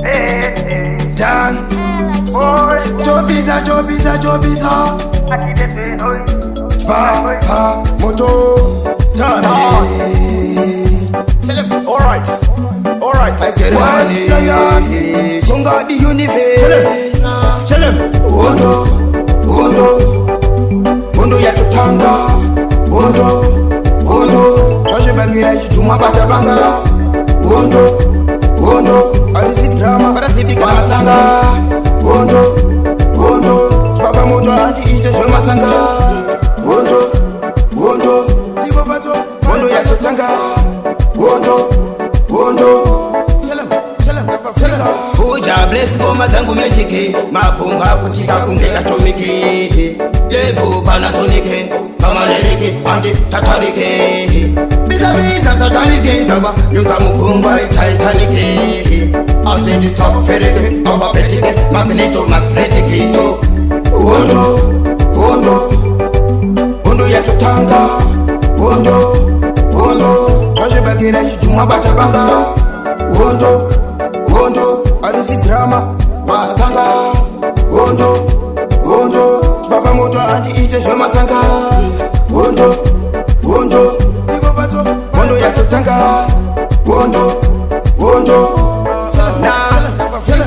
Dan Chopisa Chipapa moto Thard. Alright I get money Conga the universe. Hondo ya tutanga Hondo Twashibagira chitumwa batabanga Hondo alisi drama parasipika matanga Hondo Chipapa moto anti ite shwe masanga Hondo Ivo bato Hondo ya tutanga Hondo Uja bless goma zangu mechiki mapunga kuchika kunge atomiki Lebu panasonike kama leriki anti tatarike Bisa satanike Daba yuka mukungwa taitanike Asedi stop ferike alphabetike magnetic So Hondo ya tutanga Hondo Twashibagira chitumwa batabanga Hondo alisi drama matanga Hondo Chipapa moto anti ite shwe masanga Hondo Ivo bato Hondo ya tutanga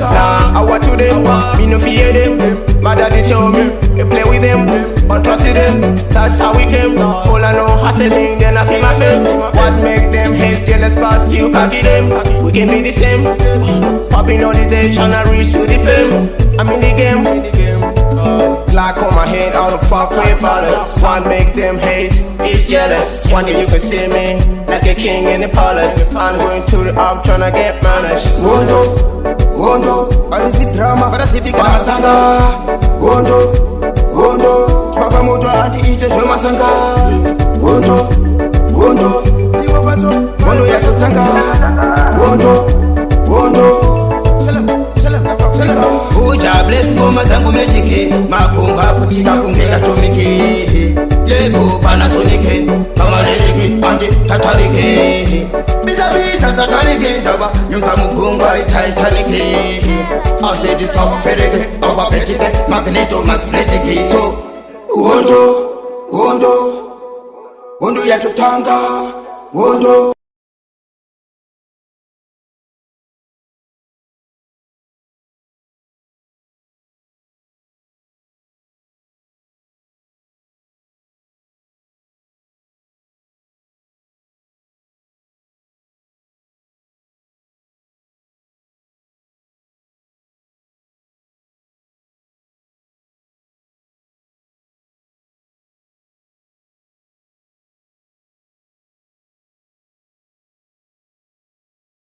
Nah, I want to them, me no fear them. My daddy tell me, they play with them, but trust them. That's how we came. All I know, hustling, then I feel my fame. What make them hate, jealous, but still cocky them? We can be the same. Popping all the day, tryna reach to the fame. I'm in the game. Glock on my head, all the fuck with ballers. What make them hate is jealous. One day you can see me like a king in the palace. I'm going to the up tryna get managed. Hondo alisi drama parasipika matanga Hondo Chipapa moto anti ite shwe masanga Hondo Ivo bato Hondo ya tutanga Uja bless goma zangu mechiki mapunga kuchika kunge atomiki Lebu panasonike kama leriki anti tatarike Bisa satanike Daba yuka mukungwa taitanike Asedi stop ferike alphabetike magnetic So Hondo ya tutanga Hondo